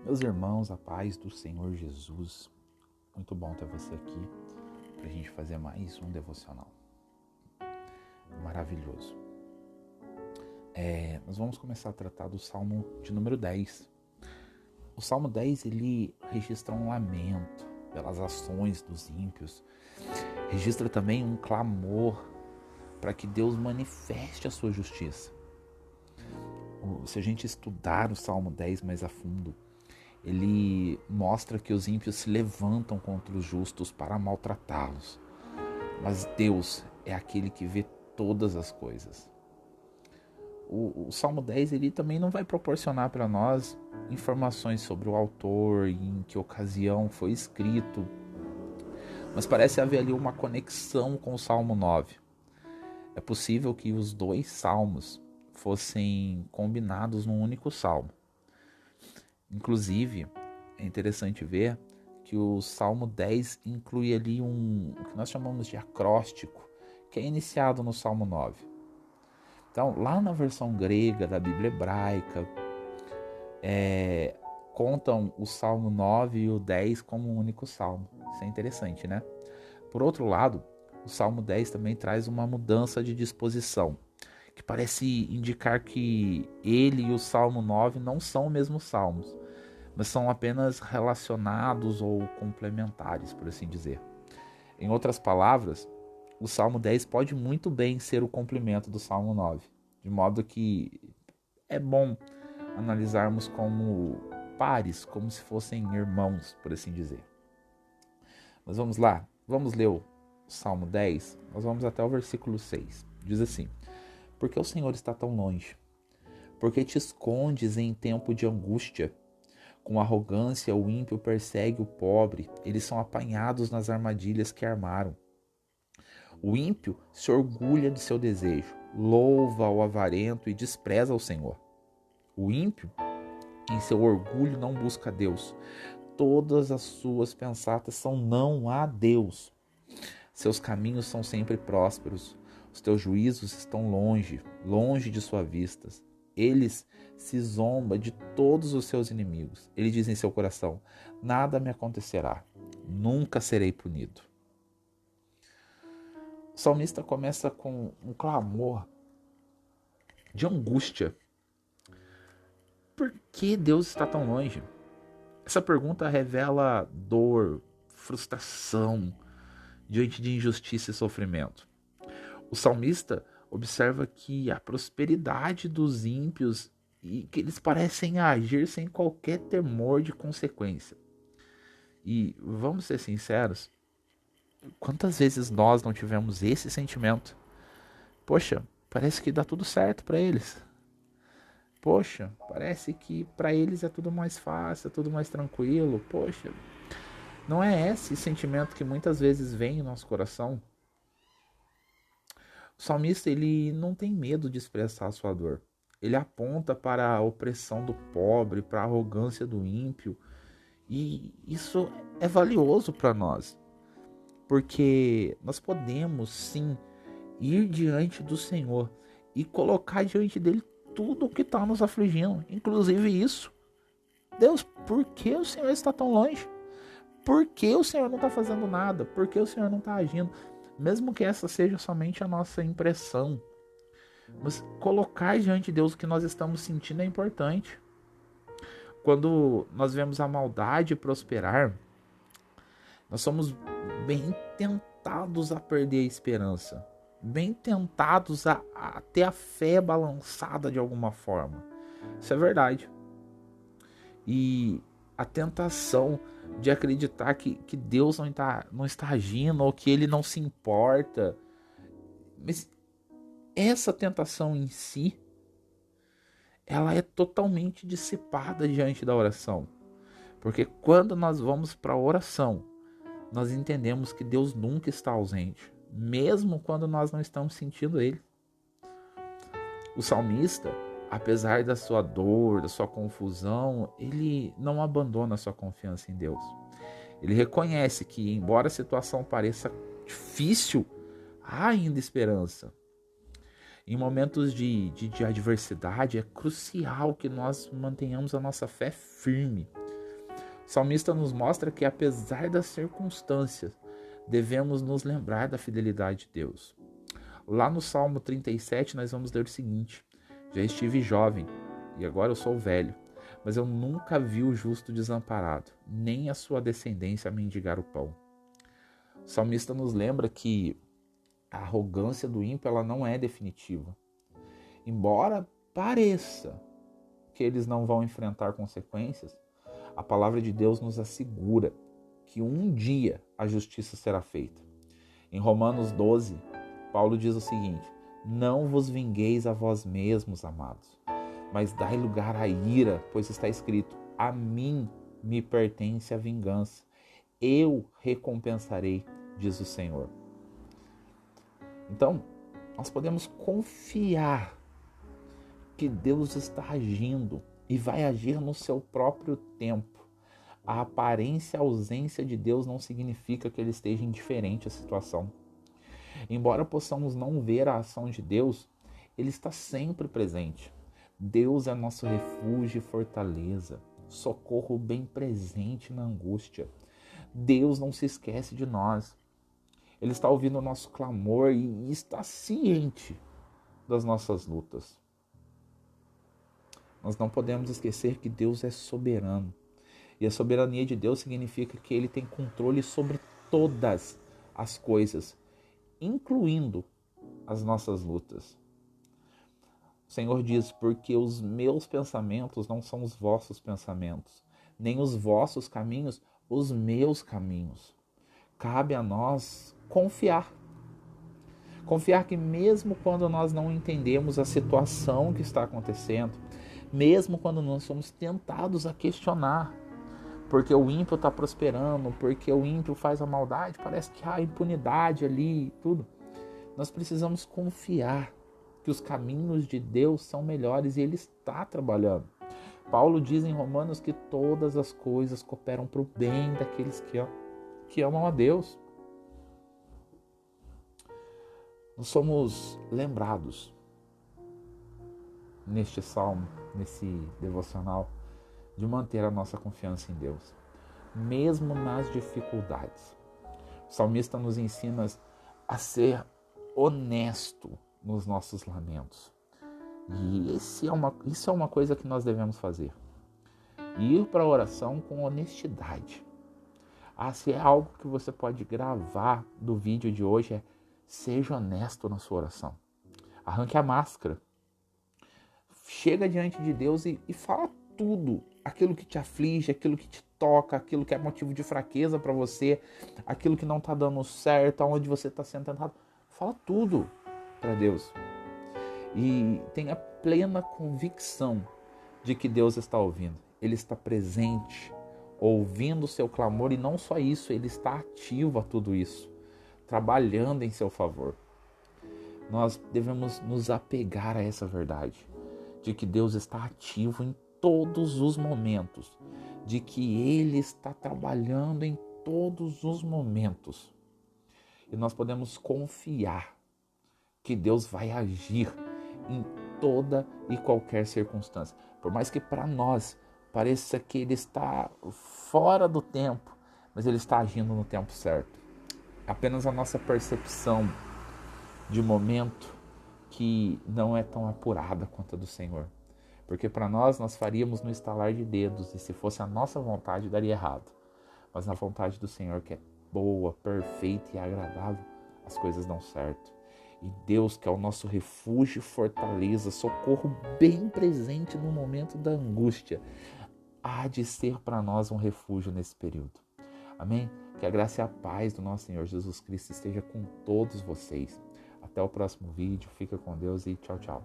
Meus irmãos, a paz do Senhor Jesus, muito bom ter você aqui para a gente fazer mais um devocional. Maravilhoso. Nós vamos começar a tratar do Salmo de número 10. O Salmo 10, ele registra um lamento pelas ações dos ímpios, registra também um clamor para que Deus manifeste a sua justiça. Se a gente estudar o Salmo 10 mais a fundo, ele mostra que os ímpios se levantam contra os justos para maltratá-los. Mas Deus é aquele que vê todas as coisas. O Salmo 10 ele também não vai proporcionar para nós informações sobre o autor e em que ocasião foi escrito, mas parece haver ali uma conexão com o Salmo 9. É possível que os dois salmos fossem combinados num único salmo. Inclusive, é interessante ver que o Salmo 10 inclui ali o que nós chamamos de acróstico, que é iniciado no Salmo 9. Então, lá na versão grega da Bíblia hebraica, contam o Salmo 9 e o 10 como um único salmo. Isso é interessante, né? Por outro lado, o Salmo 10 também traz uma mudança de disposição, que parece indicar que ele e o Salmo 9 não são os mesmos salmos, mas são apenas relacionados ou complementares, por assim dizer. Em outras palavras, o Salmo 10 pode muito bem ser o complemento do Salmo 9, de modo que é bom analisarmos como pares, como se fossem irmãos, por assim dizer. Mas vamos lá, vamos ler o Salmo 10, nós vamos até o versículo 6. Diz assim: Por que o Senhor está tão longe? Por que te escondes em tempo de angústia? Com arrogância o ímpio persegue o pobre, eles são apanhados nas armadilhas que armaram. O ímpio se orgulha de seu desejo, louva o avarento e despreza o Senhor. O ímpio, em seu orgulho, não busca Deus. Todas as suas pensatas são não a Deus. Seus caminhos são sempre prósperos. Os teus juízos estão longe, longe de sua vista. Eles se zomba de todos os seus inimigos. Ele diz em seu coração: nada me acontecerá, nunca serei punido. O salmista começa com um clamor de angústia. Por que Deus está tão longe? Essa pergunta revela dor, frustração diante de injustiça e sofrimento. O salmista observa que a prosperidade dos ímpios e que eles parecem agir sem qualquer temor de consequência. E vamos ser sinceros, quantas vezes nós não tivemos esse sentimento? Poxa, parece que dá tudo certo para eles. Poxa, parece que para eles é tudo mais fácil, é tudo mais tranquilo. Poxa, não é esse sentimento que muitas vezes vem em nosso coração? O salmista ele não tem medo de expressar a sua dor. Ele aponta para a opressão do pobre, para a arrogância do ímpio. E isso é valioso para nós, porque nós podemos sim ir diante do Senhor e colocar diante dele tudo o que está nos afligindo, inclusive isso. Deus, por que o Senhor está tão longe? Por que o Senhor não está fazendo nada? Por que o Senhor não está agindo? Mesmo que essa seja somente a nossa impressão, mas colocar diante de Deus o que nós estamos sentindo é importante. Quando nós vemos a maldade prosperar, nós somos bem tentados a perder a esperança, bem tentados a ter a fé balançada de alguma forma. Isso é verdade. E a tentação de acreditar que Deus não está agindo ou que Ele não se importa. Mas essa tentação em si, ela é totalmente dissipada diante da oração. Porque quando nós vamos para a oração, nós entendemos que Deus nunca está ausente, mesmo quando nós não estamos sentindo Ele. O salmista, apesar da sua dor, da sua confusão, ele não abandona a sua confiança em Deus. Ele reconhece que, embora a situação pareça difícil, há ainda esperança. Em momentos de adversidade, é crucial que nós mantenhamos a nossa fé firme. O salmista nos mostra que, apesar das circunstâncias, devemos nos lembrar da fidelidade de Deus. Lá no Salmo 37, nós vamos ler o seguinte: já estive jovem e agora eu sou velho, mas eu nunca vi o justo desamparado, nem a sua descendência mendigar o pão. O salmista nos lembra que a arrogância do ímpio ela não é definitiva. Embora pareça que eles não vão enfrentar consequências, a palavra de Deus nos assegura que um dia a justiça será feita. Em Romanos 12, Paulo diz o seguinte: não vos vingueis a vós mesmos, amados, mas dai lugar à ira, pois está escrito: a mim me pertence a vingança, eu recompensarei, diz o Senhor. Então, nós podemos confiar que Deus está agindo e vai agir no seu próprio tempo. A aparência, a ausência de Deus não significa que ele esteja indiferente à situação. Embora possamos não ver a ação de Deus, ele está sempre presente. Deus é nosso refúgio e fortaleza, socorro bem presente na angústia. Deus não se esquece de nós. Ele está ouvindo o nosso clamor e está ciente das nossas lutas. Nós não podemos esquecer que Deus é soberano. E a soberania de Deus significa que Ele tem controle sobre todas as coisas, incluindo as nossas lutas. O Senhor diz: porque os meus pensamentos não são os vossos pensamentos, nem os vossos caminhos os meus caminhos. Cabe a nós confiar. Confiar que mesmo quando nós não entendemos a situação que está acontecendo, mesmo quando nós somos tentados a questionar, porque o ímpio está prosperando, porque o ímpio faz a maldade, parece que há impunidade ali e tudo. Nós precisamos confiar que os caminhos de Deus são melhores e Ele está trabalhando. Paulo diz em Romanos que todas as coisas cooperam para o bem daqueles que amam a Deus. Nós somos lembrados neste salmo, nesse devocional, de manter a nossa confiança em Deus, mesmo nas dificuldades. O salmista nos ensina a ser honesto nos nossos lamentos. E isso é uma coisa que nós devemos fazer. Ir para a oração com honestidade. Se é algo que você pode gravar do vídeo de hoje, seja honesto na sua oração. Arranque a máscara. Chega diante de Deus e fala tudo. Aquilo que te aflige, aquilo que te toca, aquilo que é motivo de fraqueza para você, aquilo que não está dando certo, aonde você está sendo tentado. Fala tudo para Deus. E tenha plena convicção de que Deus está ouvindo. Ele está presente, ouvindo o seu clamor, e não só isso, Ele está ativo a tudo isso, trabalhando em seu favor. Nós devemos nos apegar a essa verdade, de que Deus está ativo em todos os momentos, de que Ele está trabalhando em todos os momentos. E nós podemos confiar que Deus vai agir em toda e qualquer circunstância. Por mais que para nós pareça que Ele está fora do tempo, mas Ele está agindo no tempo certo. Apenas a nossa percepção de momento que não é tão apurada quanto a do Senhor. Porque para nós faríamos no estalar de dedos, e se fosse a nossa vontade daria errado. Mas na vontade do Senhor, que é boa, perfeita e agradável, as coisas dão certo. E Deus, que é o nosso refúgio e fortaleza, socorro bem presente no momento da angústia, há de ser para nós um refúgio nesse período. Amém? Que a graça e a paz do nosso Senhor Jesus Cristo esteja com todos vocês. Até o próximo vídeo. Fica com Deus e tchau, tchau.